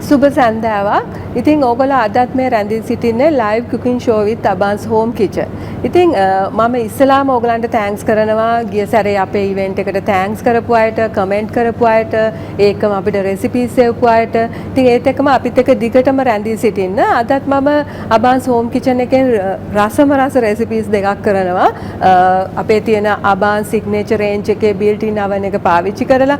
සුබ සන්ධ්‍යාවක්. ඉතින් ඕගොල්ලෝ අදත් මේ රැඳී සිටින්නේ live cooking show with Aban's home kitchen. ඉතින් මම ඉස්සලාම ඕගලන්ට තෑන්ක්ස් කරනවා ගිය සැරේ අපේ ඉවෙන්ට් එකට තෑන්ක්ස් කරපු අයට, කමෙන්ට් කරපු අයට, ඒකම අපිට රෙසිපීස් එවපු අයට. ඉතින් ඒත් එක්කම අපිත් එක්ක දිගටම රැඳී සිටින්න. අදත් මම Aban's home kitchen එකෙන් රසම රස රෙසිපීස් දෙකක් කරනවා. අපේ තියෙන Aban's signature range එකේ built-in oven එක පාවිච්චි කරලා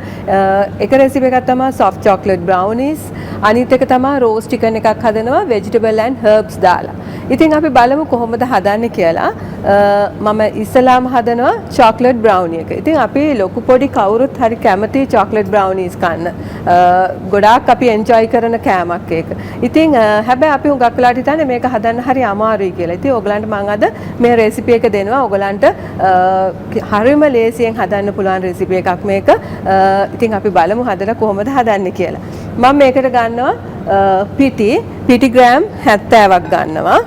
එක රෙසිපි එකක් තමයි soft chocolate brownies. අනිත් එක තමයි roast chicken එකක් හදනවා vegetable and herbs දාලා. ඉතින් අපි බලමු කොහොමද හදන්නේ කියලා. මම ඉස්සලාම හදනවා chocolate brownie එක. ඉතින් අපි ලොකු පොඩි කවුරුත් හරි කැමති chocolate brownies කන්න. ගොඩාක් අපි enjoy කරන කෑමක් ඒක. ඉතින් හැබැයි අපි හුඟක් වෙලාට හිතන්නේ මේක හදන්න හරි අමාරුයි කියලා. ඉතින් ඔයගලන්ට මම අද මේ රෙසිපි එක දෙනවා. ඔයගලන්ට හරිම ලේසියෙන් හදන්න පුළුවන් රෙසිපි එකක් මේක. ඉතින් අපි බලමු හදලා කොහොමද හදන්නේ කියලා. මම මේකට ගන්නවා පිටි ග්‍රෑම් 70ක් ගන්නවා.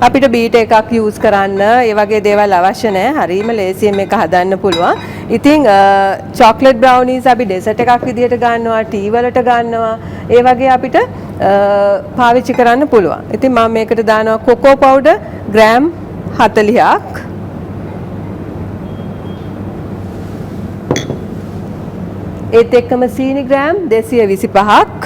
අපිට බීට එකක් යූස් කරන්න ඒ වගේ දේවල් අවශ්‍ය නැහැ. හරිම ලේසියෙන් මේක හදන්න පුළුවන්. ඉතින් chocolate brownies අපි dessert එකක් විදියට ගන්නවා, ටී වලට ගන්නවා. ඒ වගේ අපිට පාවිච්චි කරන්න පුළුවන්. ඉතින් මම මේකට දානවා cocoa powder ග්‍රෑම් 40ක්. ඒත් එක්කම සීනි ග්‍රෑම් 225ක්.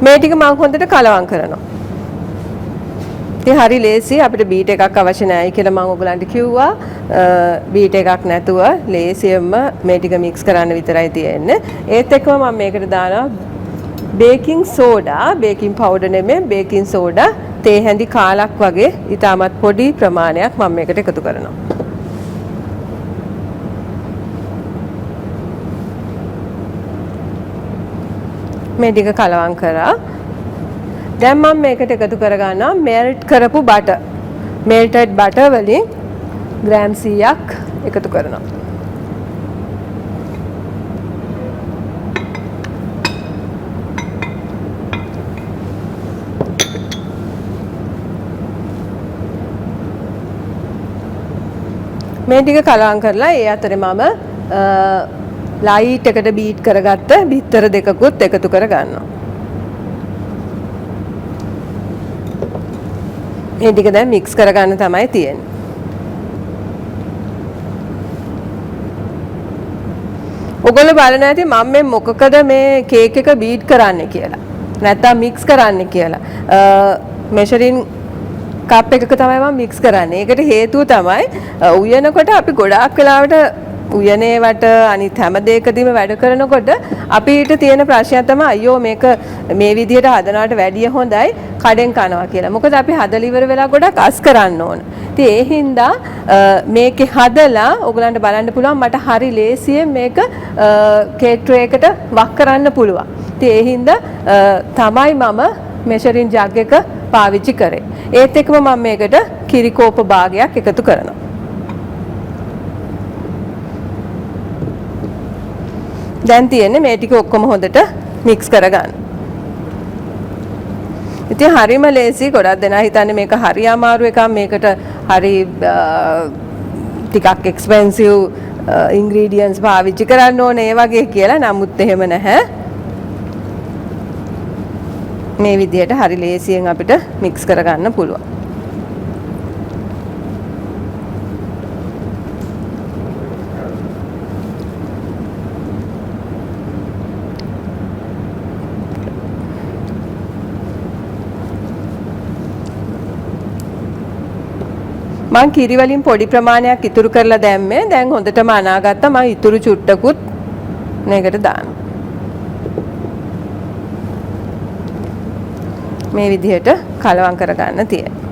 මේ ටික මම හොඳට කලවම් කරනවා. ඉතින් හරි ලේසි අපිට බීට් එකක් අවශ්‍ය නැහැ කියලා මම ඔයගලන්ට කිව්වා. බීට් එකක් නැතුව ලේසියෙන්ම මේ ටික මික්ස් කරන්න විතරයි තියෙන්නේ. ඒත් එක්කම මම මේකට දානවා බේකින් සෝඩා, බේකින් පවුඩර් නෙමෙයි බේකින් සෝඩා තේ හැඳි කාලක් වගේ ඊටමත් පොඩි ප්‍රමාණයක් මම මේකට එකතු කරනවා. මේ ටික කලවම් කරා. දැන් මම මේකට එකතු කරගන්නවා මෙල්ට් කරපු බටර්. මෙල්ටඩ් බටර් වලින් ග්‍රෑම් 100ක් එකතු කරනවා. මේ ටික කලවම් කරලා ඒ අතරේ මම ලයිට් එකට බීට් කරගත්ත බිත්තර දෙකකුත් එකතු කර ගන්නවා. මේ ටික දැන් මික්ස් කරගන්න තමයි තියෙන්නේ. ඔයගොල්ලෝ බලන්න ඇති මම මේ මොකකද මේ කේක් එක බීට් කරන්නේ කියලා. නැත්තම් මික්ස් කරන්නේ කියලා. මෙෂරින් කප් එකක තමයි මම මික්ස් කරන්නේ. ඒකට හේතුව තමයි උයනකොට අපි ගොඩාක් වෙලාවට උයනේවට අනිත් හැම දෙයකදීම වැඩ කරනකොට අපිට තියෙන ප්‍රශ්නයක් තමයි අයියෝ මේක මේ විදිහට හදනවට වැඩිය හොඳයි කඩෙන් කනවා කියලා. මොකද අපි හදලා ඉවර වෙලා ගොඩක් අස් කරන්න ඕන. ඉතින් ඒ හින්දා මේකේ හදලා ඔයගලන්ට බලන්න පුළුවන් මට හරි ලේසියෙන් මේක කේක් ට්‍රේ එකට වක් කරන්න පුළුවන්. ඉතින් ඒ හින්දා තමයි මම මෙෂරින් ජග් එක පාවිච්චි කරේ. ඒත් එක්කම මම මේකට කිරි කෝප භාගයක් එකතු කරනවා. දැන් තියෙන්නේ මේ ටික ඔක්කොම හොඳට මික්ස් කරගන්න. ඉතින් හරිම ලේසි. ගොඩක් දෙනා හිතන්නේ මේක හරි අමාරු එකක්. මේකට හරි ටිකක් එක්ස්පෙන්සිව් ඉන්ග්‍රීඩියන්ට්ස් පාවිච්චි කරන්න ඕනේ ඒ වගේ කියලා. නමුත් එහෙම නැහැ. මේ විදිහට හරි ලේසියෙන් අපිට මික්ස් කරගන්න පුළුවන්. මම කිරි වලින් පොඩි ප්‍රමාණයක් ඉතුරු කරලා දැම්මේ. දැන් හොඳටම අනාගත්තා. මම ඉතුරු චුට්ටකුත් මේකට දානවා. මේ විදිහට කලවම් කරගන්න තියෙනවා.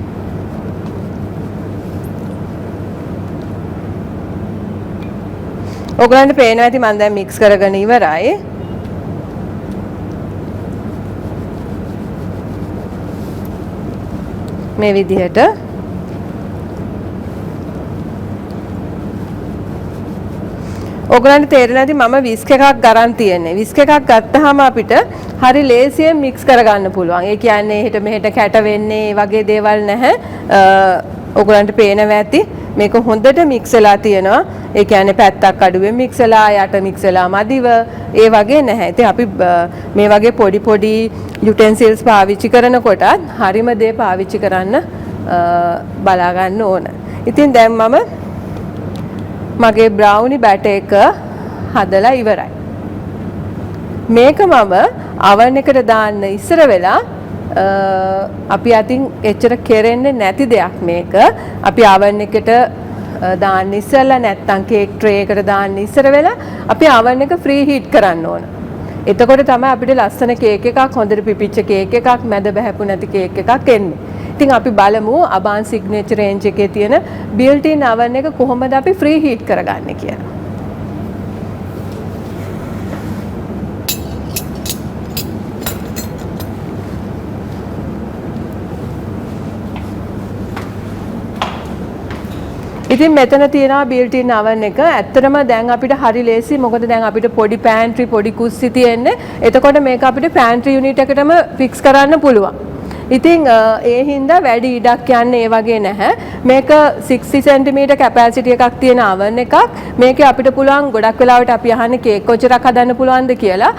ඔයගලන්ට පේනවා ඇති මම දැන් මික්ස් කරගෙන ඉවරයි. මේ විදිහට ඔයගලන්ට තේරෙන්නේ නැති මම විස්ක් එකක් ගන්න තියන්නේ. විස්ක් එකක් ගත්තාම අපිට හරි ලේසියෙන් මික්ස් කරගන්න පුළුවන්. ඒ කියන්නේ හෙට මෙහෙට කැට වෙන්නේ ඒ වගේ දේවල් නැහැ. ඔයගලන්ට පේනවා ඇති මේක හොඳට මික්ස් වෙලා තියෙනවා. ඒ කියන්නේ පැත්තක් අඩුවෙන් මික්ස් වෙලා යට මික්ස් වෙලා මදිව ඒ වගේ නැහැ. ඉතින් අපි මේ වගේ පොඩි පොඩි යුටෙන්සිල්ස් පාවිච්චි කරනකොටත් හරිම දේ පාවිච්චි කරන්න බලා ගන්න ඕන. ඉතින් දැන් මම මගේ බ්‍රවුනි බැටර් එක හදලා ඉවරයි. මේක මම oven එකට දාන්න ඉස්සර වෙලා අපි අතින් එච්චර කෙරෙන්නේ නැති දෙයක් මේක. අපි oven එකට දාන්න ඉස්සෙල්ලා නැත්තම් කේක් ට්‍රේ එකට දාන්න ඉස්සර වෙලා අපි oven එක ෆ්‍රී හීට් කරන්න ඕන. එතකොට තමයි අපිට ලස්සන කේක් එකක් හොඳට පිපිච්ච කේක් එකක් මැද බහැපු නැති කේක් එකක් එන්නේ. ඉතින් අපි බලමු අබාන් සිග්නේචර් රේන්ජ් එකේ තියෙන built in oven එක කොහොමද අපි ෆ්‍රී හීට් කරගන්නේ කියලා. ඉතින් මෙතන තියෙනවා built in oven එක. ඇත්තටම දැන් අපිට හරි ලේසි. මොකද දැන් අපිට පොඩි pantry පොඩි කුස්සි තියෙන්නේ. එතකොට මේක අපිට pantry unit එකටම fix කරන්න පුළුවන්. ඉතින් ඒ හින්දා වැඩි ඉඩක් යන්නේ ඒ වගේ නැහැ. මේක 60 cm capacity එකක් තියෙන oven එකක්. මේකේ අපිට පුළුවන් ගොඩක් වෙලාවට අපි අහන්නේ කේක් කොච්චරක් හදන්න පුළුවන්ද කියලා.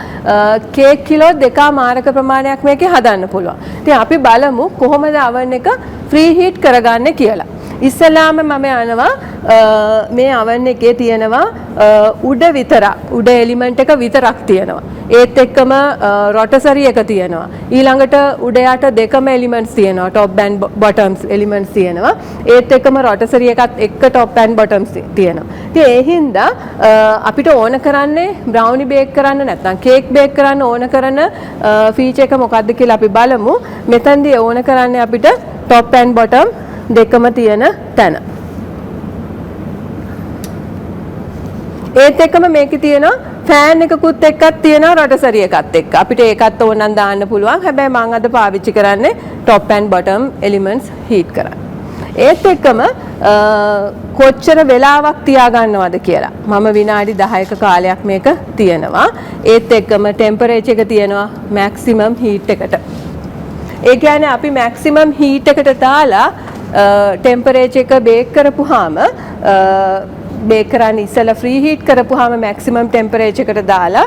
කේක් කිලෝ 2.5 ප්‍රමාණයක් මේකේ හදන්න පුළුවන්. ඉතින් අපි බලමු කොහොමද oven එක free heat කරගන්නේ කියලා. ඉස්සලාම මම යනවා මේ oven එකේ තියෙනවා උඩ විතරක් උඩ එලිමන්ට් එක විතරක් තියෙනවා. ඒත් එක්කම රොටසරි එක තියෙනවා. ඊළඟට උඩ යට දෙකම එලිමන්ට්ස් තියෙනවා. top and bottoms එලිමන්ට්ස් තියෙනවා. ඒත් එක්කම රොටසරි එකත් එක්ක top and bottoms තියෙනවා. ඉතින් ඒ හින්දා අපිට ඕන කරන්නේ බ්‍රවුනි බේක් කරන්න නැත්නම් කේක් බේක් කරන්න ඕන කරන ෆීචර් එක මොකක්ද කියලා අපි බලමු. මෙතනදී ඕන කරන්නේ අපිට top and bottom දෙකම තියෙන තැන. ඒත් එක්කම මේකේ තියෙනවා ෆෑන් එකකුත් එක්කත් තියෙනවා රොටසරි එකත් එක්ක. අපිට ඒකත් ඕනනම් දාන්න පුළුවන්. හැබැයි මම අද පාවිච්චි කරන්නේ top and bottom elements heat කරන්න. ඒත් එක්කම කොච්චර වෙලාවක් තියාගන්නවද කියලා. මම විනාඩි 10ක කාලයක් මේක තියනවා. ඒත් එක්කම ටෙම්පරේචර් එක තියනවා maximum heat එකට. ඒ කියන්නේ අපි maximum heat එකට දාලා ටෙම්පරේචර් එක බේක් කරපුවාම බේක් කරන්න ඉස්සෙල්ලා ෆ්‍රී හීට් කරපුවාම මැක්සිමම් ටෙම්පරේචර් එකට දාලා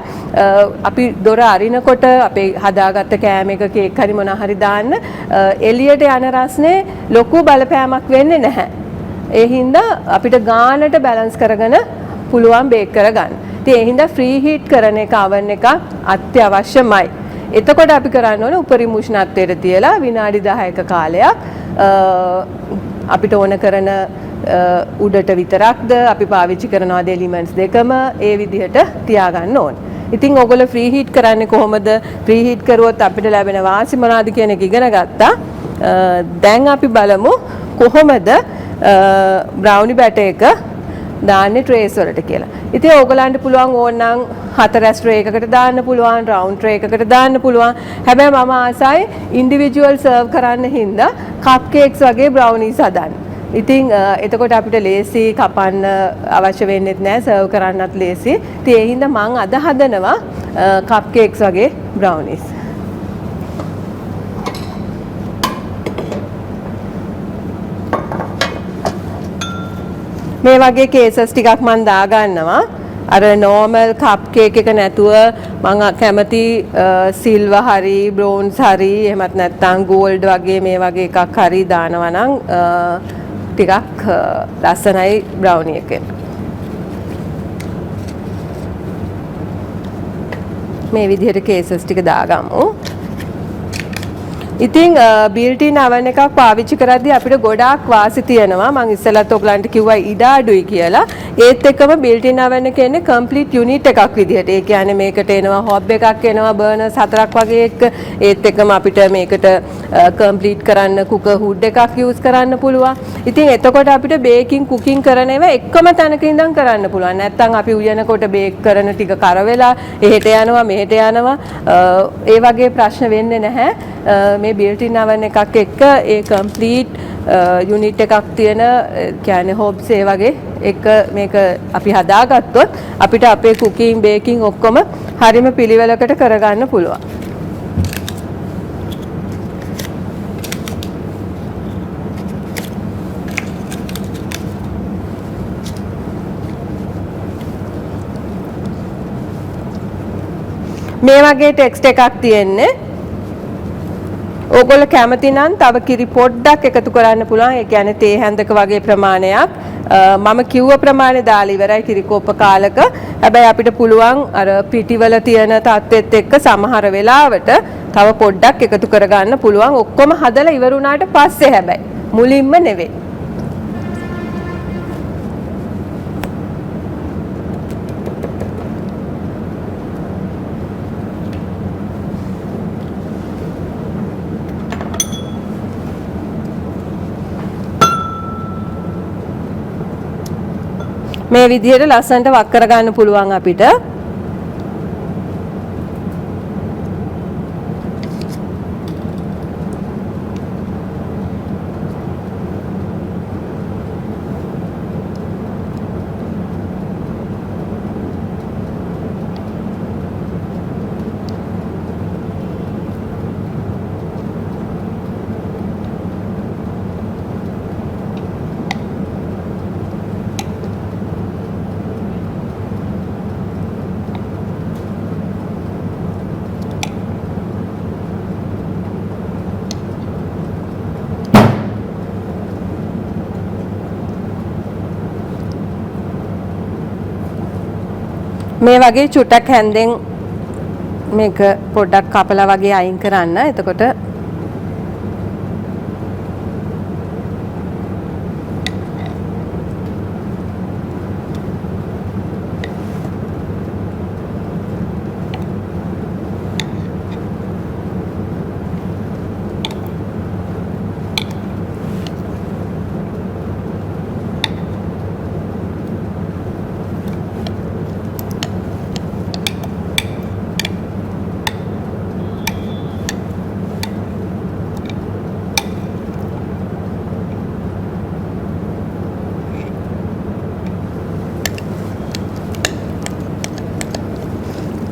අපි දොර අරිනකොට අපේ හදාගත්ත කෑම එක කේක් හරි මොනවා හරි දාන්න එළියට යන රස්නේ ලොකු බලපෑමක් වෙන්නේ නැහැ. ඒ හින්දා අපිට ගානට බැලන්ස් කරගෙන පුළුවන් බේක් කරගන්න. ඉතින් ඒ හින්දා ෆ්‍රී හීට් කරන එක oven එක අත්‍යවශ්‍යමයි. එතකොට අපි කරන්න ඕනේ උපරිම උෂ්ණත්වයට තියලා විනාඩි 10ක කාලයක් අපිට ඕන කරන උඩට විතරක්ද අපි පාවිච්චි කරනවාද එලිමන්ට්ස් දෙකම ඒ විදිහට තියාගන්න ඕන. ඉතින් ඔයගොල්ලෝ ෆ්‍රී හීට් කරන්නේ කොහොමද? ෆ්‍රී හීට් කරුවොත් අපිට ලැබෙන වාසි මොනවාද කියන එක ඉගෙන ගත්තා. දැන් අපි බලමු කොහොමද බ්‍රවුනි බැටර් එක දාන්නේ ට්‍රේස් වලට කියලා. ඉතින් ඕගලන්ට පුළුවන් ඕනනම් හතරස් ට්‍රේ එකකට දාන්න පුළුවන්, රවුන්ඩ් ට්‍රේ එකකට දාන්න පුළුවන්. හැබැයි මම ආසයි ඉන්ඩිවිජුවල් සර්ව් කරන්න හින්දා කප් කේක්ස් වගේ බ්‍රවුනිස් හදන්න. ඉතින් එතකොට අපිට ලේසි කපන්න අවශ්‍ය වෙන්නේ නැහැ, සර්ව් කරන්නත් ලේසි. ඉතින් ඒ හින්දා මම අද හදනවා කප් කේක්ස් වගේ බ්‍රවුනිස්. මේ වගේ කේසස් ටිකක් මම දාගන්නවා. අර normal කප් කේක් එක නැතුව මම කැමති සිල්වර් හරි බ්‍රෝන්ස් හරි එහෙමත් නැත්නම් ගෝල්ඩ් වගේ මේ වගේ එකක් හරි දානවා නම් ටිකක් ලස්සනයි බ්‍රවුනි එකේ. මේ විදිහට කේසස් ටික දාගමු. ඉතින් built in oven එකක් පාවිච්චි කරද්දී අපිට ගොඩාක් වාසි තියෙනවා. මම ඉස්සෙල්ලත් ඔයගලන්ට කිව්වා ඉඩ අඩුයි කියලා. ඒත් එක්කම built in oven එක එන්නේ complete unit එකක් විදිහට. ඒ කියන්නේ මේකට එනවා hob එකක් එනවා burners 4ක් වගේ එක. ඒත් එක්කම අපිට මේකට complete කරන්න cooker hood එකක් use කරන්න පුළුවන්. ඉතින් එතකොට අපිට baking cooking කරන ඒවා එකම තැනක ඉඳන් කරන්න පුළුවන්. නැත්තම් අපි උයනකොට bake කරන ටික කර වෙලා එහෙට යනවා මෙහෙට යනවා. ඒ වගේ ප්‍රශ්න වෙන්නේ නැහැ. මේ built in oven එකක් එක්ක ඒ complete යුනිට් එකක් තියෙන කියන්නේ හොබ්ස් ඒ වගේ එක මේක අපි හදාගත්තොත් අපිට අපේ කුකින් බේකින් ඔක්කොම හරිම පිළිවෙලකට කරගන්න පුළුවන්. මේ වගේ ටෙක්ස්ට් එකක් තියෙන්නේ. ඕගොල්ලෝ කැමති නම් තව කිරි පොඩ්ඩක් එකතු කරන්න පුළුවන්. ඒ කියන්නේ තේ හැන්දක වගේ ප්‍රමාණයක්. මම කිව්ව ප්‍රමාණය දාලා ඉවරයි කිරි කෝප්ප කාලක. හැබැයි අපිට පුළුවන් අර පිටිවල තියෙන තත්ත්වෙත් එක්ක සමහර වෙලාවට තව පොඩ්ඩක් එකතු කරගන්න පුළුවන්. ඔක්කොම හදලා ඉවර වුණාට පස්සේ හැබැයි මුලින්ම නෙවෙයි. මේ විදිහට ලස්සනට වක් කරගන්න පුළුවන් අපිට. මේ වගේ චුට්ටක් හැන්දෙන් මේක පොඩ්ඩක් කපලා වගේ අයින් කරන්න. එතකොට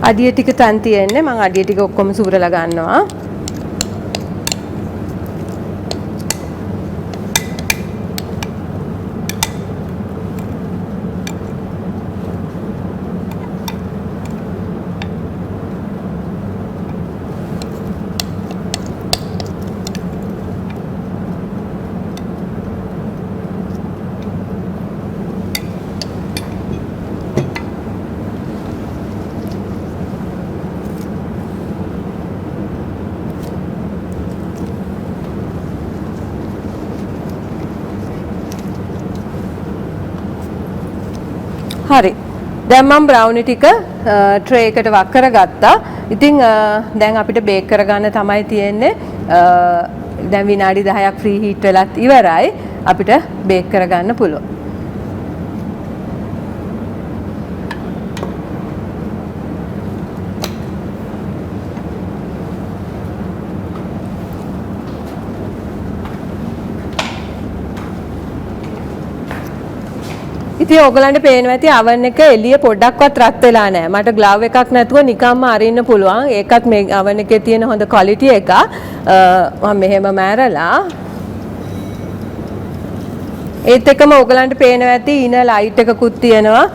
අඩිය ටික තන් තියෙන්නේ. මම අඩිය ටික ඔක්කොම සුරලා ගන්නවා. හරි. දැන් මම බ්‍රවුනි ටික ට්‍රේ එකට වක් කරගත්තා. ඉතින් දැන් අපිට බේක් කරගන්න තමයි තියෙන්නේ. දැන් විනාඩි 10ක් ෆ්‍රී හීට් වෙලත් ඉවරයි. අපිට බේක් කරගන්න පුළුවන්. ඉතින් ඔයගලන්ට පේනවා ඇති oven එක එළිය පොඩ්ඩක්වත් රත් වෙලා නැහැ. මට glove එකක් නැතුව නිකම්ම අරින්න පුළුවන්. ඒකත් මේ oven එකේ තියෙන හොඳ quality එක. මම මෙහෙම මෑරලා ඒත් එක්කම ඔයගලන්ට පේනවා ඇති ඉන ලයිට් එකකුත් තියෙනවා.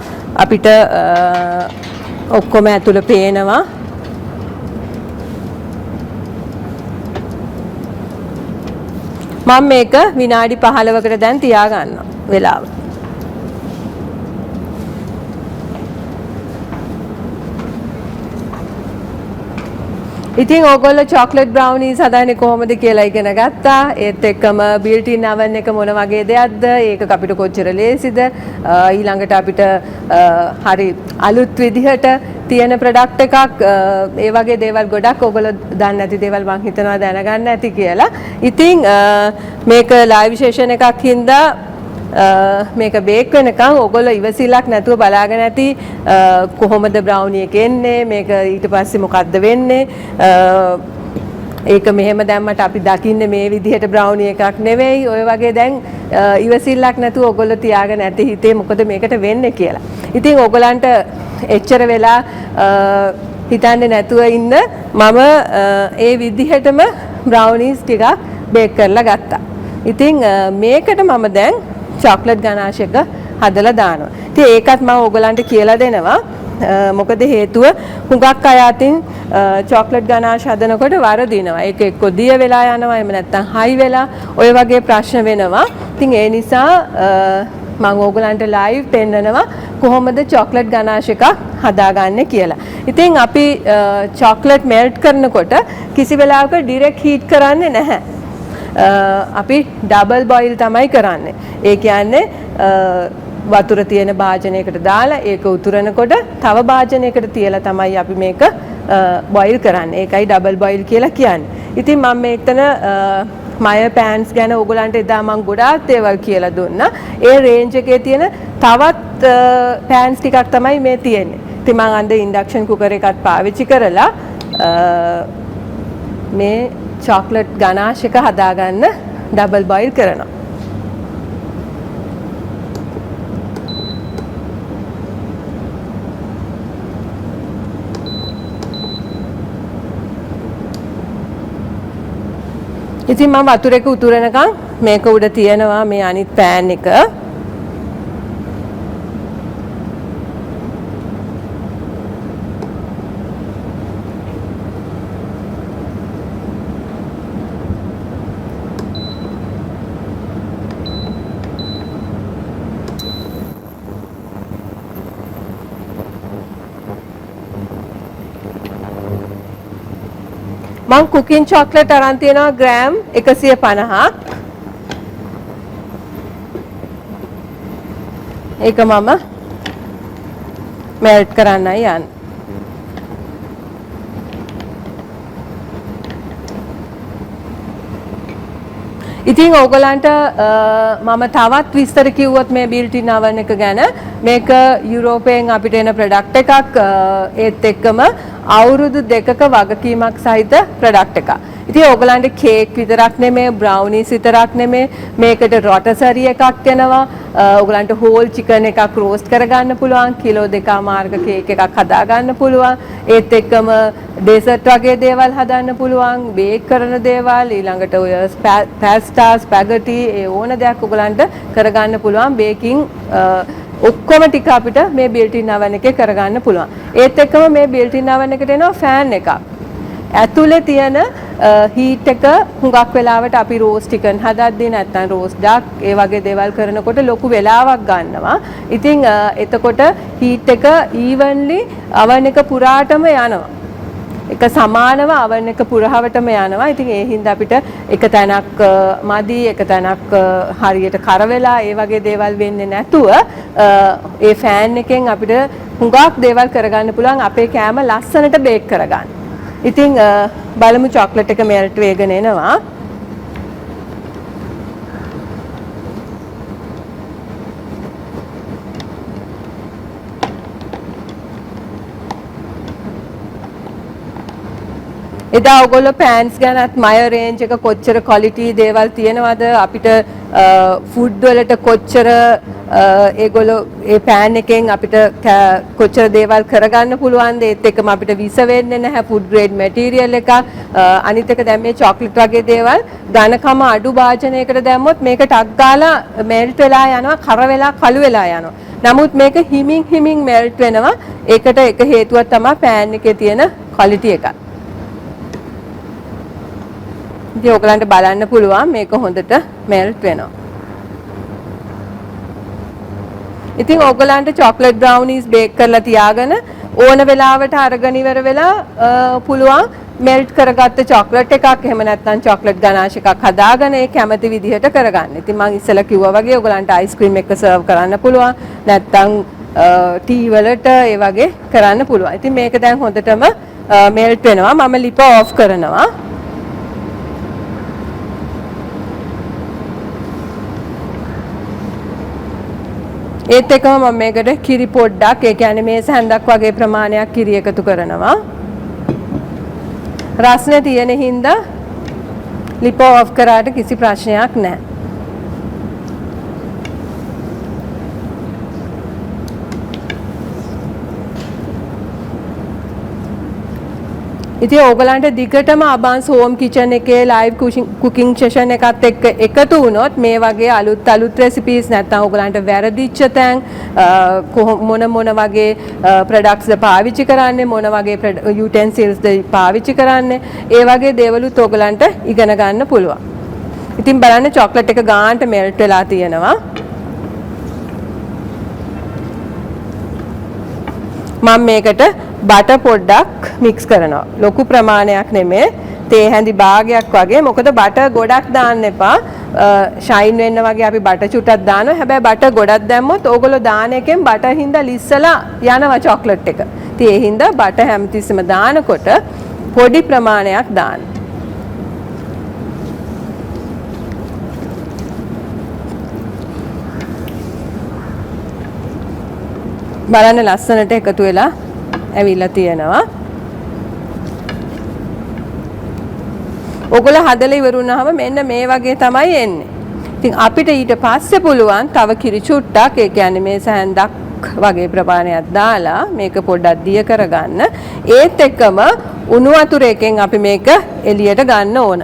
අපිට ඔක්කොම ඇතුළ පේනවා. මම මේක විනාඩි 15කට දැන් තියාගන්නවා වෙලාව. ඉතින් ඕගොල්ලෝ චොක්ලට් බ්‍රවුනීස් හදන්නේ කොහොමද කියලා ඉගෙන ගත්තා. ඒත් එක්කම built in oven එක මොන වගේ දෙයක්ද? ඒක අපිට කොච්චර ලේසිද? ඊළඟට අපිට හරි අලුත් විදිහට තියෙන ප්‍රොඩක්ට් එකක් ඒ වගේ දේවල් ගොඩක් ඕගොල්ලෝ දන්නේ නැති දේවල් මම හිතනවා දැනගන්න ඇති කියලා. ඉතින් මේක ලයිව් සෙෂන් එකක් හින්දා මේක බේක් වෙනකන් ඕගොල්ලෝ ඉවසිල්ලක් නැතුව බලාගෙන ඇති කොහොමද බ්‍රවුනි එක එන්නේ මේක ඊට පස්සේ මොකද්ද වෙන්නේ ඒක මෙහෙම දැම්මට අපි දකින්නේ මේ විදිහට බ්‍රවුනි එකක් නෙවෙයි. ඔය වගේ දැන් ඉවසිල්ලක් නැතුව ඔයගොල්ලෝ තියාගෙන ඇති හිතේ මොකද මේකට වෙන්නේ කියලා. ඉතින් ඔයගලන්ට එච්චර වෙලා හිතන්නේ නැතුව ඉන්න මම ඒ විදිහටම බ්‍රවුනිස් ටිකක් බේක් කරලා ගත්තා. ඉතින් මේකට මම දැන් චොක්ලට් ගනාෂ් එක හදලා දානවා. ඉතින් ඒකත් මම ඔයගලන්ට කියලා දෙනවා. මොකද හේතුව හුඟක් අය අතින් චොක්ලට් ගනාෂ් හදනකොට වරදිනවා. ඒක එක්ක දිය වෙලා යනවා, එහෙම නැත්නම් හයි වෙලා ඔය වගේ ප්‍රශ්න වෙනවා. ඉතින් ඒ නිසා මම ඕගලන්ට ලයිව් පෙන්නනවා කොහොමද චොක්ලට් ගනාෂ් එකක් හදාගන්නේ කියලා. ඉතින් අපි චොක්ලට් මෙල්ට් කරනකොට කිසි වෙලාවක ඩිරෙක්ට් හීට් කරන්නේ නැහැ. අපි ඩබල් බොයිල් තමයි කරන්නේ. ඒ කියන්නේ වතුර තියෙන භාජනයකට දාලා ඒක උතුරනකොට තව භාජනයකට තියලා තමයි අපි මේක බොයිල් කරන්නේ. ඒකයි ඩබල් බොයිල් කියලා කියන්නේ. ඉතින් මම මෙතන මය පෑන්ස් ගැන ඕගලන්ට එදා මම ගොඩාක් දේවල් කියලා දුන්නා. ඒ රේන්ජ් එකේ තියෙන තවත් පෑන්ස් ටිකක් තමයි මේ තියෙන්නේ. ඉතින් මම අද ඉන්ඩක්ෂන් කුකර් එකත් පාවිච්චි කරලා මේ චොක්ලට් ගනාෂ් එක හදාගන්න ඩබල් බොයිල් කරනවා. ඉතින් මම වතුර එක උතුරනකම් මේක උඩ තියනවා මේ අනිත් පෑන් එක. මම කුකින් චොක්ලට් අරන් තියනවා ග්‍රෑම් 150ක්. ඒක මම මෙල්ට් කරන්නයි යන්නේ. ඉතින් ඕගලන්ට මම තවත් විස්තර කිව්වොත් මේ බිල්ට්-ඉන් oven එක ගැන, මේක යුරෝපයෙන් අපිට එන ප්‍රොඩක්ට් එකක්. ඒත් එක්කම අවුරුදු 2ක වගකීමක් සහිත ප්‍රොඩක්ට් එකක්. ඉතින් ඕගලන්ට කේක් විතරක් නෙමෙයි, බ්‍රවුනිස් විතරක් නෙමෙයි, මේකට රොටසරි එකක් එනවා. ඕගලන්ට හෝල් චිකන් එකක් රෝස්ට් කරගන්න පුළුවන්, කිලෝ 2.5ක කේක් එකක් හදාගන්න පුළුවන්. ඒත් එක්කම ඩෙසර්ට් වගේ දේවල් හදන්න පුළුවන්, බේක් කරන දේවල්, ඊළඟට ඔය පාස්ටා, ස්පැගටි, ඒ ඕන දෙයක් ඔයගලන්ට කරගන්න පුළුවන්. බේකින් ඔක්කොම ටික අපිට මේ බිල්ට්-ඉන් oven එකේ කරගන්න පුළුවන්. ඒත් එක්කම මේ බිල්ට්-ඉන් oven එකට එනවා ෆෑන් එකක්. ඇතුලේ තියෙන හීට් එක හුඟක් වෙලාවට අපි රෝස් චිකන් හදද්දී නැත්නම් රෝස් ඩක් ඒ වගේ දේවල් කරනකොට ලොකු වෙලාවක් ගන්නවා. ඉතින් එතකොට හීට් එක ඊවන්ලි oven එක පුරාටම යනවා. එක සමානව oven එක පුරාවටම යනවා. ඉතින් ඒ හින්දා අපිට එක තැනක් මදි, එක තැනක් හරියට කර වෙලා ඒ වගේ දේවල් වෙන්නේ නැතුව ඒ ෆෑන් එකෙන් අපිට හුඟක් දේවල් කරගන්න පුළුවන්, අපේ කෑම ලස්සනට බේක් කරගන්න. ඉතින් බලමු චොක්ලට් එක මෙල්ට් වෙගෙන එනවා. එදා ඔයගොල්ලෝ පෑන්ස් ගැනත් මය රේන්ජ් එක කොච්චර ක්වොලිටි දේවල් තියෙනවද, අපිට ෆුඩ් වලට කොච්චර ඒගොල්ලෝ ඒ පෑන් එකෙන් අපිට කොච්චර දේවල් කරගන්න පුළුවන්ද, ඒත් එක්කම අපිට විස වෙන්නේ නැහැ, ෆුඩ් ග්‍රේඩ් මැටීරියල් එකක්. අනිත් එක දැන් මේ චොක්ලට් වගේ දේවල් ඝනකම අඩු භාජනයකට දැම්මොත් මේක ටක් ගාලා මෙල්ට් වෙලා යනවා, කර වෙලා කළු වෙලා යනවා. නමුත් මේක හිමින් මෙල්ට් වෙනවා. ඒකට එක හේතුවක් තමයි පෑන් එකේ තියෙන ක්වොලිටි එක. ඉතින් ඔයගලන්ට බලන්න පුළුවන් මේක හොඳට මෙල්ට් වෙනවා. ඉතින් ඔයගලන්ට චොක්ලට් බ්‍රවුනිස් බේක් කරලා තියාගෙන ඕන වෙලාවට අරගෙන ඉවර වෙලා පුළුවන් මෙල්ට් කරගත්ත චොක්ලට් එකක්, එහෙම නැත්නම් චොක්ලට් ගනාෂ් එකක් හදාගෙන ඒ කැමති විදිහට කරගන්න. ඉතින් මම ඉස්සෙල්ලා කිව්වා වගේ ඔයගලන්ට අයිස්ක්‍රීම් එක සර්ව් කරන්න පුළුවන්, නැත්නම් ටී වලට ඒ වගේ කරන්න පුළුවන්. ඉතින් මේක දැන් හොඳටම මෙල්ට් වෙනවා. මම ලිප ඔෆ් කරනවා. ඒත් එකම මම මේකට කිරි පොඩ්ඩක්, ඒ කියන්නේ මේ සැන්දක් වගේ ප්‍රමාණයක් කිරි එකතු කරනවා. රස්නේ තියෙන හින්දා ලිප ඔෆ් කරාට කිසි ප්‍රශ්නයක් නැහැ. ඉතින් ඕගලන්ට දිගටම අබාන්ස් හෝම් කිචන් එකේ ලයිව් කුකින් සෙෂන් එකත් එක්ක එකතු වුණොත් මේ වගේ අලුත් රෙසිපීස් නැත්නම් ඕගලන්ට වැරදිච්ච තැන් මොන වගේ ප්‍රොඩක්ට්ස්ද පාවිච්චි කරන්නේ මොන වගේ යුටෙන්සිල්ස්ද පාවිච්චි කරන්නේ ඒ වගේ දේවලුත් ඕගලන්ට ඉගෙන ගන්න පුළුවන්. ඉතින් බලන්න චොක්ලට් එක ගානට මෙල්ට් වෙලා තියෙනවා. මම මේකට බටර් පොඩ්ඩක් මික්ස් කරනවා. ලොකු ප්‍රමාණයක් නෙමෙයි. තේ හැඳි භාගයක් වගේ. මොකද බටර් ගොඩක් දාන්න එපා. ෂයින් වෙන්න වගේ අපි බටර් චුට්ටක් දානවා. හැබැයි බටර් ගොඩක් දැම්මොත් ඕගොල්ලෝ දාන එකෙන් බටර් හින්දා ලිස්සලා යනවා චොක්ලට් එක. ඉතින් ඒ හින්දා බටර් හැමතිස්සෙම දානකොට පොඩි ප්‍රමාණයක් දාන්න. බලන්න ලස්සනට එකතු වෙලා ඇවිල්ලා තියෙනවා. ඔයගොල්ලෝ හදලා ඉවරුනහම මෙන්න මේ වගේ තමයි එන්නේ. ඉතින් අපිට ඊට පස්සේ පුළුවන් තව කිරි චුට්ටක් ඒ කියන්නේ මේ සැහැන්දක් වගේ ප්‍රමාණයක් දාලා මේක පොඩ්ඩක් දිය කරගන්න. ඒත් එක්කම උණු වතුර එකෙන් අපි මේක එළියට ගන්න ඕන.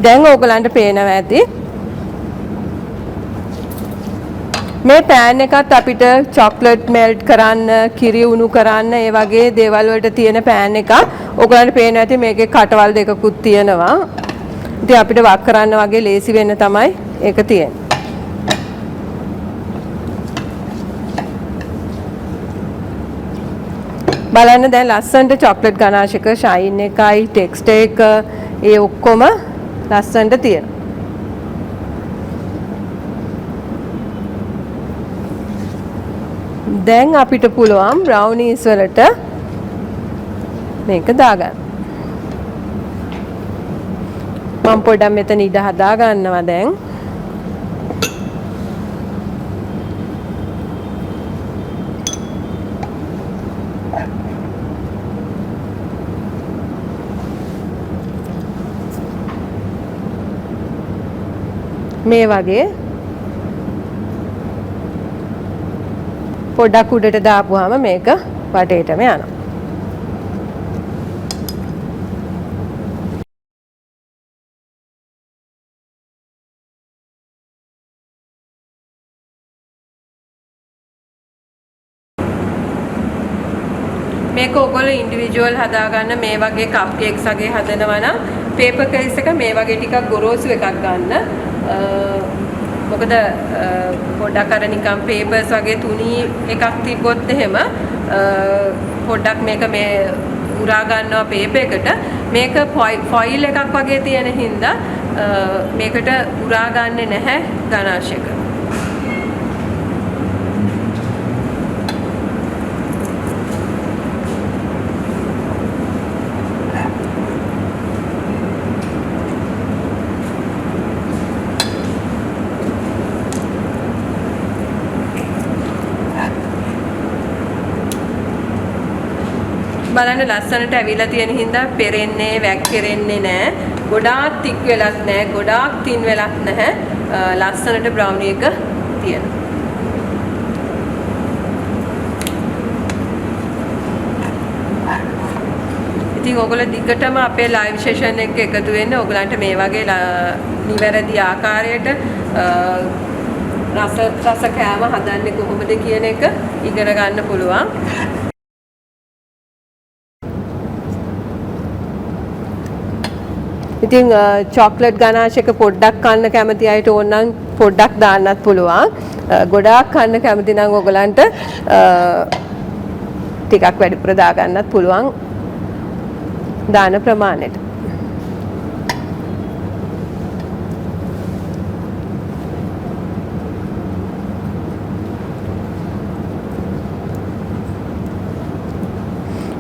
දැන් ඕගලන්ට පේනවා ඇති මේ පෑන් එකත් අපිට චොක්ලට් මෙල්ට් කරන්න, කිරි උණු කරන්න ඒ වගේ දේවල් වලට තියෙන පෑන් එකක්. ඕගලන්ට පේනවා ඇති මේකේ කටවල් දෙකකුත් තියෙනවා. ඉතින් අපිට වක් කරන්න වගේ ලේසි වෙන්න තමයි ඒක තියෙන්නේ. බලන්න දැන් ලස්සනට චොක්ලට් ගනාශක ෂයින් එකයි ටෙක්ස්චර් එක ඒ ඔක්කොම ලස්සනට තියෙනවා. දැන් අපිට පුළුවන් බ්‍රවුනීස් වලට මේක දාගන්න. මම පොඩ්ඩක් මෙතන ඉඩ හදා ගන්නවා දැන්. මේ වගේ පොඩ්ඩක් උඩට දාපුවාම මේක වටේටම යනවා. මේක ඔයගොල්ලෝ ඉන්ඩිවිජුවල් හදාගන්න මේ වගේ කප් කේක්ස් වගේ හදනවා නම් පේපර් කේස් එක මේ වගේ ටිකක් ගොරෝසු එකක් ගන්න. මොකද පොඩ්ඩක් අර නිකන් පේපර්ස් වගේ තුනී එකක් තිබ්බොත් එහෙම පොඩ්ඩක් මේක මේ උරා ගන්නවා පේපර් එකට. මේක ෆොයිල් එකක් වගේ තියෙන හින්දා මේකට උරා ගන්නෙ නැහැ ගනාශයක. බලන්න ලස්සනට ඇවිල්ලා තියෙන හින්දා පෙරෙන්නේ වැක්කිරෙන්නේ නැහැ. ගොඩාක් තික් වෙලත් නැහැ. ගොඩාක් තින් වෙලත් නැහැ. ලස්සනට බ්‍රවුනි එක තියෙනවා. ඉතින් ඔයගොල්ලෝ දිගටම අපේ ලයිව් සෙෂන් එක එකතු වෙන්න. ඔයගලන්ට මේ වගේ නිවැරදි ආකාරයට රස කෑම හදන්නේ කොහොමද කියන එක ඉගෙන ගන්න පුළුවන්. ඉතින් චොක්ලට් ගනාශයක පොඩ්ඩක් කන්න කැමති අයට ඕන නම් පොඩ්ඩක් දාන්නත් පුළුවන්. ගොඩාක් කන්න කැමති නම් ඔයගලන්ට ටිකක් වැඩිපුර දාගන්නත් පුළුවන් දාන ප්‍රමාණයට.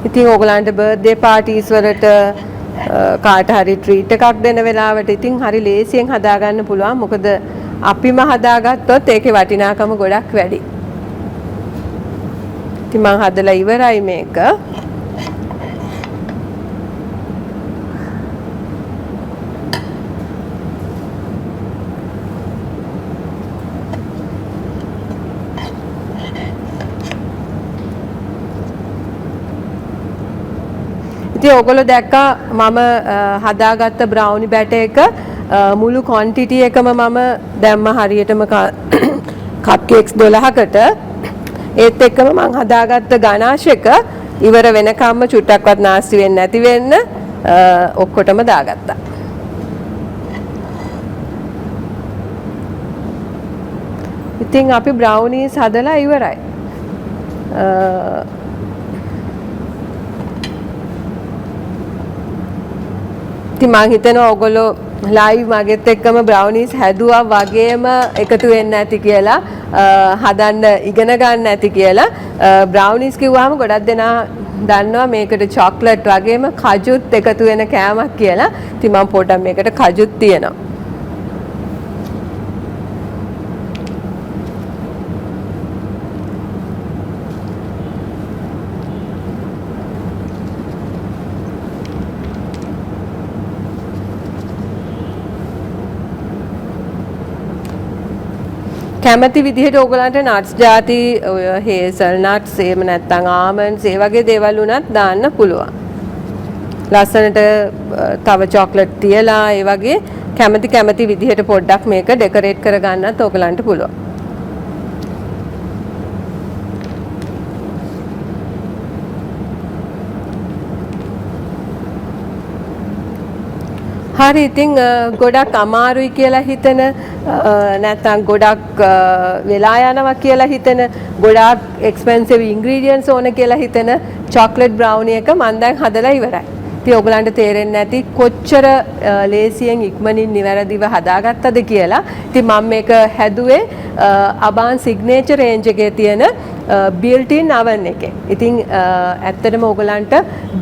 ඉතින් ඔයගලන්ට බර්ත්ඩේ පාටිස් වලට කාට හරි ට්‍රීට් එකක් දෙන වෙලාවට ඉතින් හරි ලේසියෙන් හදාගන්න පුළුවන්. මොකද අපිම හදාගත්තොත් ඒකේ වටිනාකම ගොඩක් වැඩි. ඉතින් මම හදලා ඉවරයි මේක. ඉතින් ඔයගොල්ලෝ දැක්කා මම හදාගත්ත බ්‍රවුනි බැටර් එක මුළු ක්වොන්ටිටි එකම මම දැම්ම හරියටම කප් කේක්ස් 12කට. ඒත් එක්කම මම හදාගත්ත ගනාෂ් එක ඉවර වෙනකම්ම චුට්ටක්වත් නාස්ති වෙන්නේ නැති වෙන්න ඔක්කොටම දාගත්තා. ඉතින් අපි බ්‍රවුනීස් හදලා ඉවරයි. ඉතින් මම හිතනවා ඔයගොල්ලෝ ලයිව් මගෙත් එක්කම බ්‍රවුනීස් හැදුවා වගේම එකතු වෙන්න ඇති කියලා හදන්න ඉගෙන ගන්න ඇති කියලා. බ්‍රවුනීස් කිව්වහම ගොඩක් දෙනා දන්නවා මේකට චොක්ලට් වගේම කජුත් එකතු වෙන කෑමක් කියලා. ඉතින් මම පොඩ්ඩක් මේකට කජුත් තියනවා. කැමති විදිහට ඕගලන්ට නට්ස් ಜಾති ඔය හේසල් නට්ස් එහෙම නැත්නම් ආමන්ඩ්ස් ඒ වගේ දේවල් උනත් දාන්න පුළුවන්. ලස්සනට තව චොක්ලට් තියලා ඒ වගේ කැමති විදිහට පොඩ්ඩක් මේක ඩෙකොරේට් කරගන්නත් ඕගලන්ට පුළුවන්. හරි ඉතින් ගොඩක් අමාරුයි කියලා හිතන නැත්නම් ගොඩක් වෙලා යනවා කියලා හිතන ගොඩක් එක්ස්පෙන්සිව් ඉන්ග්‍රීඩියන්ට්ස් ඕන කියලා හිතන චොක්ලට් බ්‍රවුනි එක මම දැන් හදලා ඉවරයි. ඉතින් ඔයගලන්ට තේරෙන්නේ නැති කොච්චර ලේසියෙන් ඉක්මනින් නිවැරදිව හදාගත්තද කියලා. ඉතින් මම මේක හැදුවේ අබාන් සිග්නේචර් රේන්ජ් එකේ තියෙන built-in oven එකේ. ඉතින් ඇත්තටම ඔයගලන්ට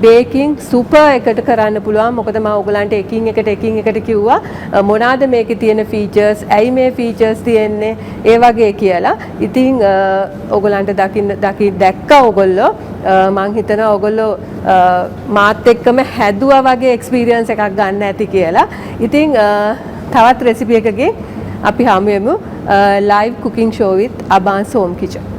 බේකින් සුපර් එකට කරන්න පුළුවන්. මොකද මම ඔයගලන්ට එකින් එකට කිව්වා මොනවාද මේකේ තියෙන ෆීචර්ස්, ඇයි මේ ෆීචර්ස් තියෙන්නේ, ඒ වගේ කියලා. ඉතින් ඔයගලන්ට දැක්කා ඔයගොල්ලෝ මං හිතනවා ඔයගොල්ලෝ මාත් එක්කම හැදුවා වගේ එක්ස්පීරියන්ස් එකක් ගන්න ඇති කියලා. ඉතින් තවත් රෙසිපි එකකින් අපි හමු වෙමු live cooking show with Aban's home kitchen.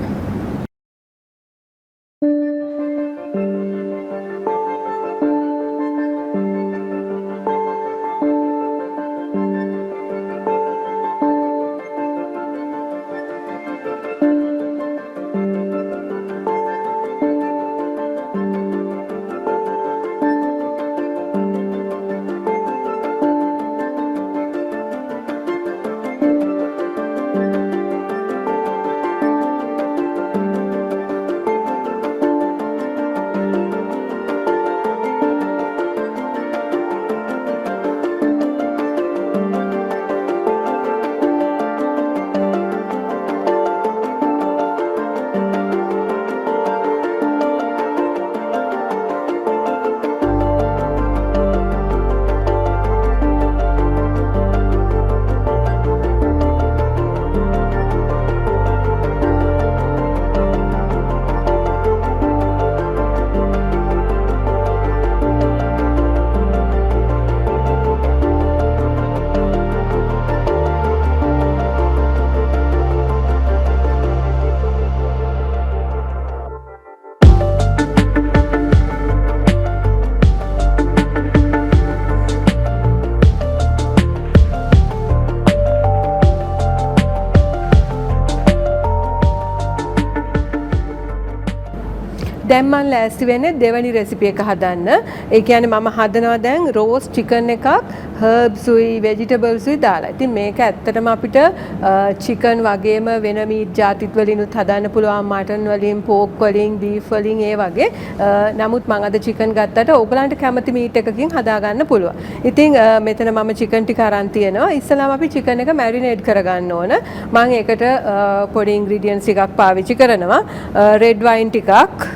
දැන් මම ලෑස්ති වෙන්නේ දෙවැනි රෙසිපි එක හදන්න. ඒ කියන්නේ මම හදනවා දැන් රෝස් චිකන් එකක් herbs උයි vegetables උයි දාලා. ඉතින් මේක ඇත්තටම අපිට චිකන් වගේම වෙන මීට් ජාතිත් වලිනුත් හදන්න පුළුවන්, මටන් වලින්, පෝක් වලින්, බීෆ් වලින් ඒ වගේ. නමුත් මම අද චිකන් ගත්තට ඕගලන්ට කැමති මීට් එකකින් හදාගන්න පුළුවන්. ඉතින් මෙතන මම චිකන් ටික අරන් තියෙනවා. ඉස්සලාම අපි චිකන් එක මැරිනේට් කරගන්න ඕන. මම ඒකට පොඩි ඉන්ග්‍රීඩියන්ට්ස් ටිකක් පාවිච්චි කරනවා. රෙඩ් වයින් ටිකක්,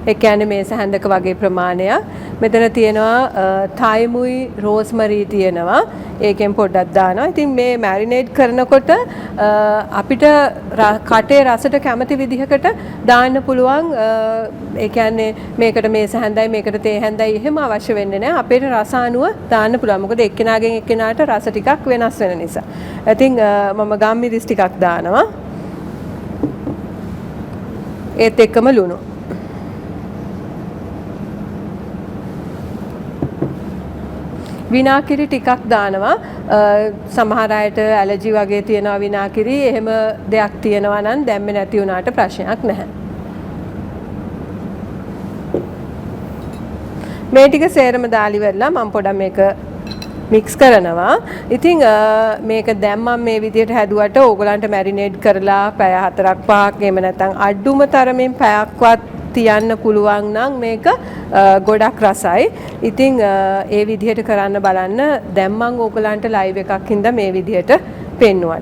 ඒ කියන්නේ මේස හැන්දක වගේ ප්‍රමාණයක්. මෙතන තියෙනවා තයිමුයි රෝස්මරි තියෙනවා. ඒකෙන් පොඩ්ඩක් දානවා. ඉතින් මේ මැරිනේට් කරනකොට අපිට කටේ රසට කැමති විදිහකට දාන්න පුළුවන්. ඒ කියන්නේ මේකට මේස හැන්දයි මේකට තේ හැන්දයි එහෙම අවශ්‍ය වෙන්නේ නැහැ. අපේ රස අනුව දාන්න පුළුවන්. මොකද එක්කෙනාගෙන් එක්කෙනාට රස ටිකක් වෙනස් වෙන නිසා. ඉතින් මම ගම්මිරිස් ටිකක් දානවා. ඒත් එක්කම ලුණු. විනාකිරි ටිකක් දානවා. සමහර අයට ඇලර්ජි වගේ තියෙනවා විනාකිරි. එහෙම දෙයක් තියෙනවා නම් දැම්මේ නැති වුණාට ප්‍රශ්නයක් නැහැ. මේ ටික සේරම දාලි වෙලා මම පොඩක් මේක මික්ස් කරනවා. ඉතින් මේක දැන් මම මේ විදිහට හැදුවට ඕගලන්ට මැරිනේට් කරලා පැය 4ක් 5ක් එහෙම නැත්නම් අඩුම තරමින් පැයක්වත් තියන්න පුළුවන් නම් මේක ගොඩක් රසයි. ඉතින් ඒ විදිහට කරන්න බලන්න. දැන් මම ඕගලන්ට ලයිව් එකක් හින්දා මේ විදිහට පෙන්නුවා.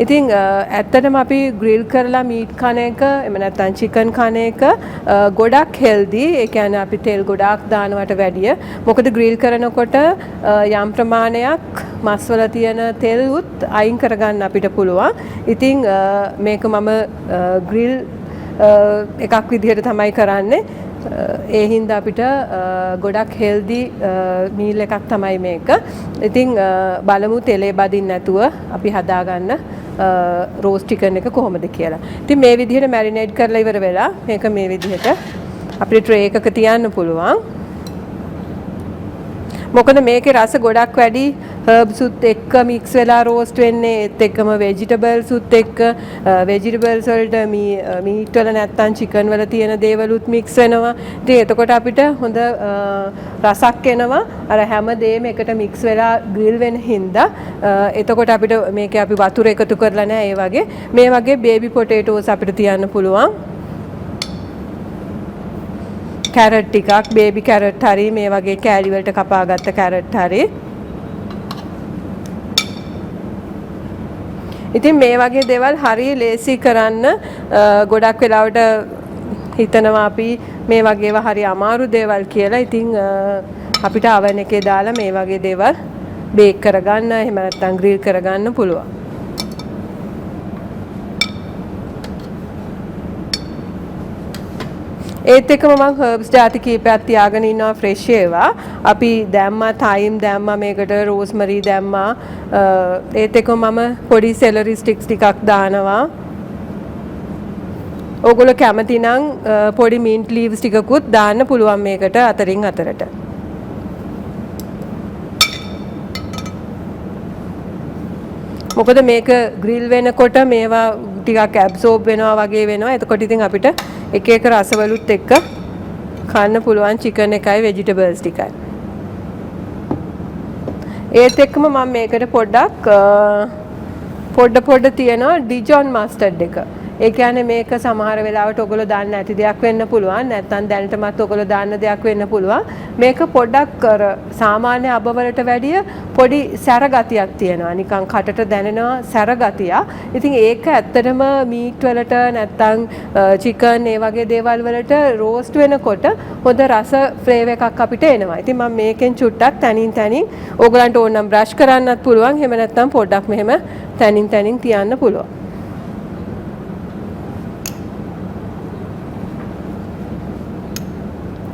ඉතින් ඇත්තටම අපි ග්‍රිල් කරලා මීට් කන එක එහෙම නැත්නම් චිකන් කන එක ගොඩක් හෙල්දි. ඒ කියන්නේ අපි තෙල් ගොඩාක් දානවට වැඩිය. මොකද ග්‍රිල් කරනකොට යම් ප්‍රමාණයක් මස්වල තියෙන තෙල් උත් අයින් කරගන්න අපිට පුළුවන්. ඉතින් මේක මම ග්‍රිල් එකක් විදිහට තමයි කරන්නේ. ඒ හින්දා අපිට ගොඩක් හෙල්දි මීල් එකක් තමයි මේක. ඉතින් බලමු තෙලේ බදින්න නැතුව අපි හදාගන්න රෝස් චිකන් එක කොහොමද කියලා. ඉතින් මේ විදිහට මැරිනේට් කරලා ඉවර වෙලා මේක මේ විදිහට අපිට ට්‍රේ එකක තියන්න පුළුවන්. මොකද මේකේ රස ගොඩක් වැඩි. හර්බ්ස් උත් එක්ක මික්ස් වෙලා රෝස්ට් වෙන්නේ. ඒත් එක්කම වෙජිටබල්ස් උත් එක්ක වෙජිටබල්ස් වලට මීට් වල නැත්තම් චිකන් වල තියෙන දේවලුත් මික්ස් වෙනවා. ඉතින් එතකොට අපිට හොඳ රසක් එනවා. අර හැම දෙයක්ම එකට මික්ස් වෙලා ග්‍රිල් වෙන හින්දා. එතකොට අපිට මේකේ අපි වතුර එකතු කරලා නැහැ. ඒ වගේ මේ වගේ බේබි පොටේටෝස් අපිට තියන්න පුළුවන්. කැරට් ටිකක් බේබි කැරට් හරි මේ වගේ කෑලි වලට කපාගත්ත කැරට් හරි. ඉතින් මේ වගේ දේවල් හරිය ලේසි කරන්න. ගොඩක් වෙලාවට හිතනවා අපි මේ වගේව හරි අමාරු දේවල් කියලා. ඉතින් අපිට oven එකේ දාලා මේ වගේ දේවල් බේක් කරගන්න එහෙම නැත්නම් ග්‍රිල් කරගන්න පුළුවන්. ඒත් එක්කම මම හර්බ්ස් ಜಾති කීපයක් තියාගෙන ඉන්නවා ෆ්‍රෙෂ් ඒවා. අපි දැම්මා තයිම් දැම්මා මේකට රෝස්මරි දැම්මා. ඒත් එක්කම මම පොඩි සෙලරි ස්ටික්ස් ටිකක් දානවා. ඕගොල්ලෝ කැමති නම් පොඩි මින්ට් ලීව්ස් ටිකකුත් දාන්න පුළුවන් මේකට අතරින් අතරට. මොකද මේක ග්‍රිල් වෙනකොට මේවා ටිකක් ඇබ්සෝබ් වෙනවා වගේ වෙනවා. එතකොට ඉතින් අපිට එක එක රසවලුත් එක්ක කන්න පුළුවන් චිකන් එකයි වෙජිටබල්ස් ටිකයි. ඒත් එක්කම මම මේකට පොඩ්ඩ තියෙනවා ඩිජොන් මස්ටර්ඩ් එක. ඒ කියන්නේ මේක සමහර වෙලාවට ඔයගොල්ලෝ දාන්න නැති දෙයක් වෙන්න පුළුවන්. නැත්නම් දැනටමත් ඔයගොල්ලෝ දාන්න දෙයක් වෙන්න පුළුවන්. මේක පොඩ්ඩක් සාමාන්‍ය අබ වලට වැඩිය පොඩි සැර ගතියක් තියෙනවා. නිකන් කටට දැනෙනවා සැර ගතිය. ඉතින් ඒක ඇත්තටම මීට් වලට නැත්නම් චිකන් ඒ වගේ දේවල් වලට රෝස්ට් වෙනකොට හොඳ රස ෆ්ලේවර් එකක් අපිට එනවා. ඉතින් මම මේකෙන් චුට්ටක් තනින් ඕගලන්ට ඕන නම් බ්‍රෂ් කරන්නත් පුළුවන්. එහෙම නැත්නම් පොඩ්ඩක් මෙහෙම තනින් තියන්න පුළුවන්.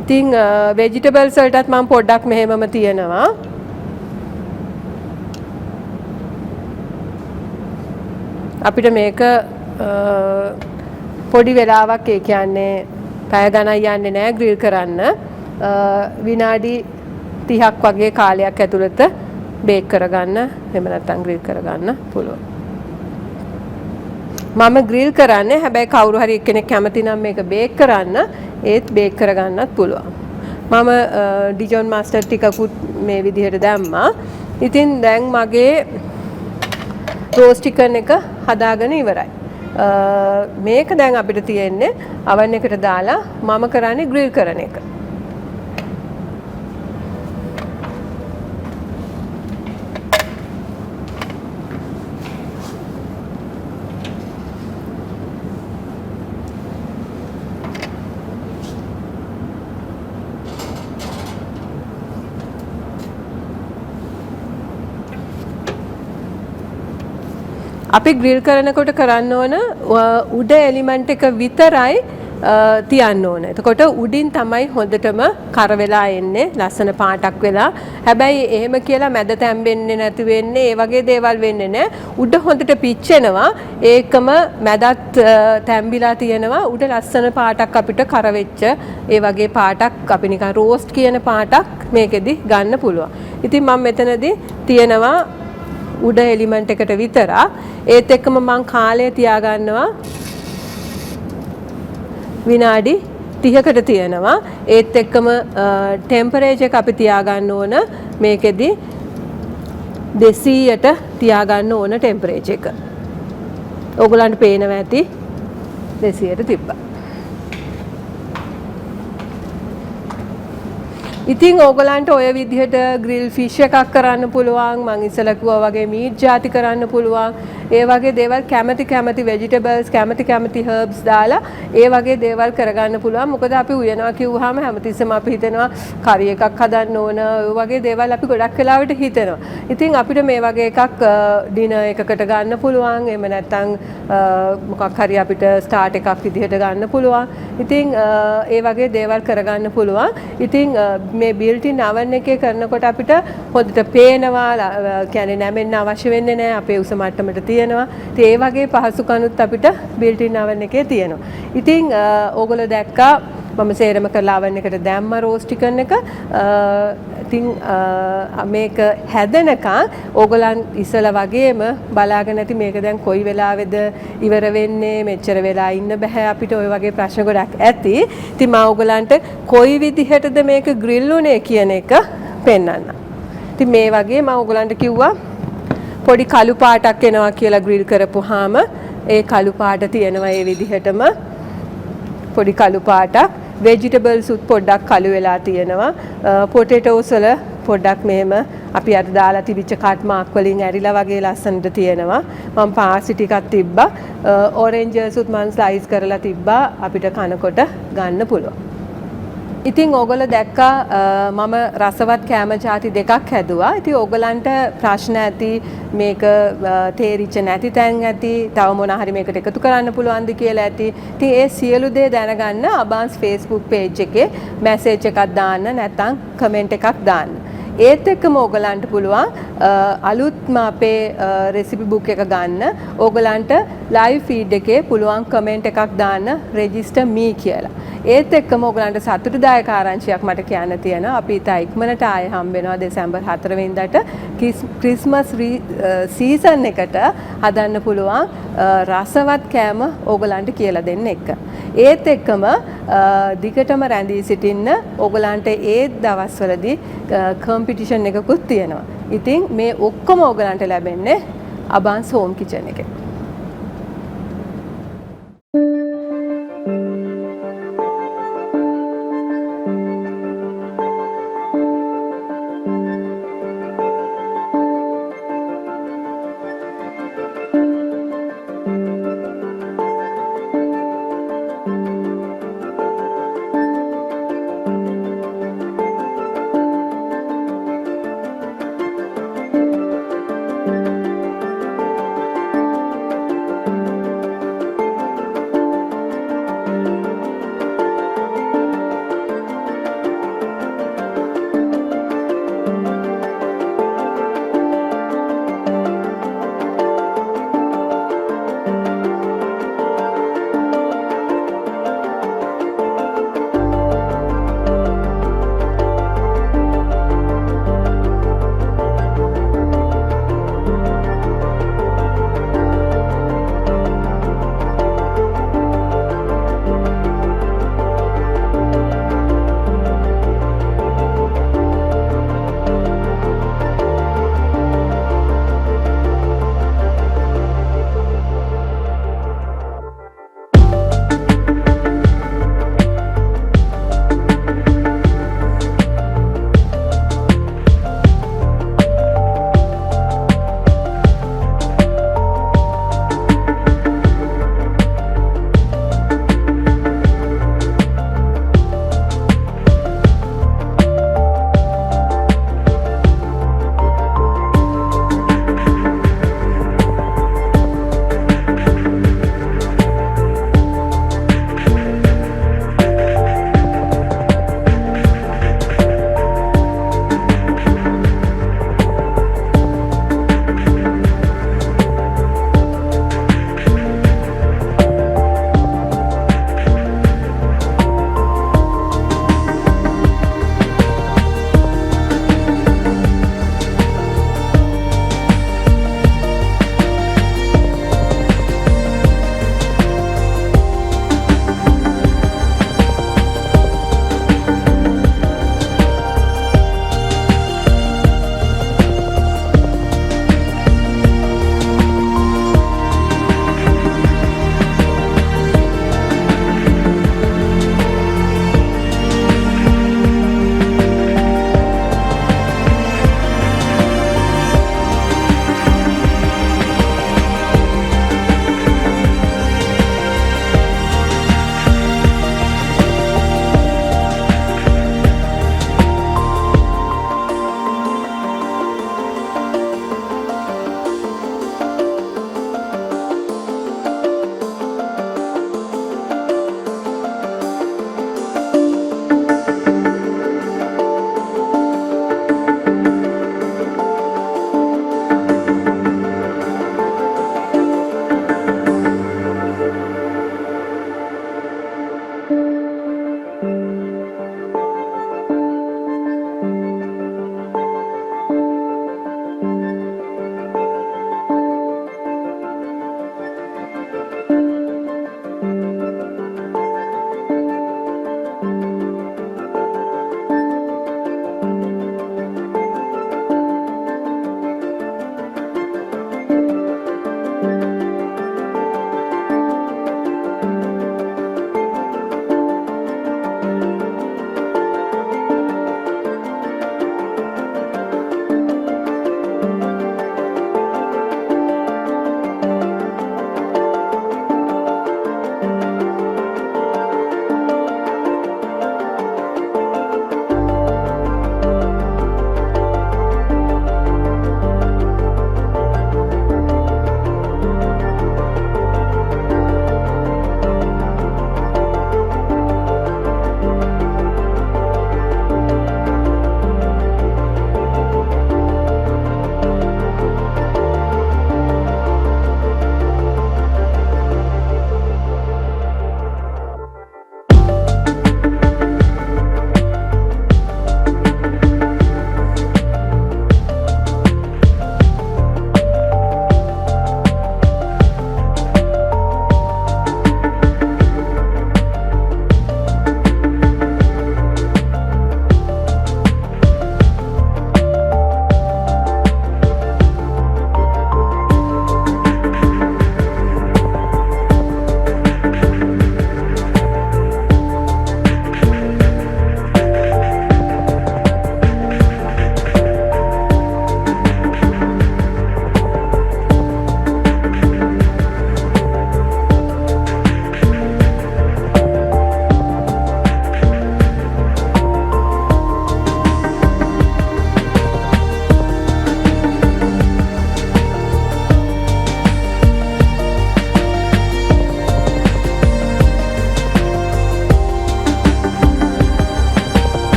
ඉතින් වෙජිටබල්ස් වලටත් මම පොඩ්ඩක් මෙහෙමම තියනවා. අපිට මේක පොඩි වෙලාවක් ඒ කියන්නේ පැය ගණන් යන්නේ නැහැ ග්‍රිල් කරන්න. විනාඩි 30ක් වගේ කාලයක් ඇතුළත බේක් කරගන්න එහෙම නැත්නම් ග්‍රිල් කරගන්න පුළුවන්. මම ග්‍රිල් කරන්නේ හැබැයි කවුරු හරි එක්කෙනෙක් කැමති නම් මේක බේක් කරන්න ඒත් බේක් කරගන්නත් පුළුවන්. මම ඩිජොන් මාස්ටර් ටිකකුත් මේ විදිහට දැම්මා. ඉතින් දැන් මගේ රෝස් චිකන් එක හදාගෙන ඉවරයි. මේක දැන් අපිට තියෙන්නේ oven එකට දාලා මම කරන්නේ ග්‍රිල් කරන එක. අපි ග්‍රිල් කරනකොට කරන්න ඕන උඩ එලිමන්ට් එක විතරයි තියන්න ඕන. එතකොට උඩින් තමයි හොඳටම කර වෙලා එන්නේ ලස්සන පාටක් වෙලා. හැබැයි එහෙම කියලා මැද තැම්බෙන්නේ නැති වෙන්නේ ඒ වගේ දේවල් වෙන්නේ නැහැ. උඩ හොඳට පිච්චෙනවා. ඒකම මැදත් තැම්බිලා තියෙනවා. උඩ ලස්සන පාටක් අපිට කර වෙච්ච ඒ වගේ පාටක් අපි නිකන් රෝස්ට් කියන පාටක් මේකෙදි ගන්න පුළුවන්. ඉතින් මම මෙතනදී තියනවා උඩ එලිමන්ට් එකට විතර. ඒත් එක්කම මම කාලය තියාගන්නවා විනාඩි 30කට තියෙනවා. ඒත් එක්කම ටෙම්පරේචර් එක අපි තියාගන්න ඕන මේකෙදි 200ට තියාගන්න ඕන ටෙම්පරේචර් එක. ඕගොල්ලන්ට පේනවා ඇති 200ට තිබ්බා. ඉතින් ඕගොල්ලන්ට ඔය විදිහට ග්‍රිල් ෆිෂ් එකක් කරන්න පුළුවන්. මං ඉස්සෙල්ලා කිව්වා වගේ මීට් ජාති කරන්න පුළුවන්. ඒ වගේ දේවල් කැමති වෙජිටබල්ස් කැමති හර්බ්ස් දාලා ඒ වගේ දේවල් කරගන්න පුළුවන්. මොකද අපි උයනවා කිව්වහම හැමතිස්සෙම අපි හිතනවා කරි එකක් හදන්න ඕන. ඔය වගේ දේවල් අපි ගොඩක් වෙලාවට හිතනවා. ඉතින් අපිට මේ වගේ එකක් ඩිනර් එකකට ගන්න පුළුවන්. එහෙම නැත්නම් මොකක් හරි අපිට ස්ටාර්ට් එකක් විදිහට ගන්න පුළුවන්. ඉතින් ඒ වගේ දේවල් කරගන්න පුළුවන්. ඉතින් මේ බිල්ට් ඉන් oven එකේ කරනකොට අපිට හොඳට පේනවා. කියන්නේ නැමෙන්න අවශ්‍ය වෙන්නේ නැහැ. අපේ උස මට්ටමට තියෙනවා. ඉතින් ඒ වගේ පහසුකනුත් අපිට බිල්ට් ඉන් oven එකේ තියෙනවා. ඉතින් ඕගොල්ලෝ දැක්කා මම සේරම කරලා oven එකට දැම්ම රෝස්ට් චිකන් එක. ඉතින් මේක හැදෙනකන් ඕගොල්ලන් ඉස්සලා වගේම බලාගෙන ඇති මේක දැන් කොයි වෙලාවෙද ඉවර වෙන්නේ මෙච්චර වෙලා ඉන්න බෑ අපිට ওই වගේ ප්‍රශ්න ගොඩක් ඇති. ඉතින් මම ඕගොල්ලන්ට කොයි විදිහටද මේක ග්‍රිල් උනේ කියන එක පෙන්වන්න. ඉතින් මේ වගේ මම ඕගොල්ලන්ට කිව්වා පොඩි කළු පාටක් එනවා කියලා ග්‍රිල් කරපුවාම ඒ කළු පාට තියෙනවා ඒ විදිහටම පොඩි කළු පාටක්. වෙජිටබල්ස් උත් පොඩ්ඩක් කළු වෙලා තියෙනවා. පොටේටෝස් වල පොඩ්ඩක් මෙහෙම අපි අර දාලා තිබිච්ච කට් මාක් වලින් ඇරිලා වගේ ලස්සනට තියෙනවා. මම පාසි ටිකක් තිබ්බා. ඔරෙන්ජස් උත් මම ස්ලයිස් කරලා තිබ්බා අපිට කනකොට ගන්න පුළුවන්. ඉතින් ඕගොල්ලෝ දැක්කා මම රසවත් කෑම ಜಾති දෙකක් හැදුවා. ඉතින් ඕගලන්ට ප්‍රශ්න ඇති මේක තේරිච්ච නැති තැන් ඇති. තව මොන හරි මේකට එකතු කරන්න පුළුවන්ද කියලා ඇති. ඉතින් ඒ සියලු දේ දැනගන්න අබාන්ස් Facebook page එකේ මැසේජ් එකක් දාන්න නැත්නම් කමෙන්ට් එකක් දාන්න. ඒත් එක්කම ඕගලන්ට පුළුවන් අලුත්ම අපේ රෙසිපි බුක් එක ගන්න. ඕගලන්ට ලයිව් ෆීඩ් එකේ පුළුවන් කමෙන්ට් එකක් දාන්න රෙජිස්ටර් මී කියලා. ඒත් එක්කම ඕගලන්ට සතුටුදායක ආරංචියක් මට කියන්න තියෙනවා. අපි ඉතා ඉක්මනට ආයෙ හම්බ වෙනවා දෙසැම්බර් 4 වෙනිදාට ක්‍රිස්මස් සීසන් එකට හදන්න පුළුවන් රසවත් කෑම ඕගලන්ට කියලා දෙන්න එක. ඒත් එක්කම දිගටම රැඳී සිටින්න ඕගලන්ට ඒ දවස්වලදී කම්පිටිෂන් එකකුත් තියෙනවා. ඉතින් මේ ඔක්කොම ඕගලන්ට ලැබෙන්නේ අබාන්ස් හෝම් කිචන් එකේ.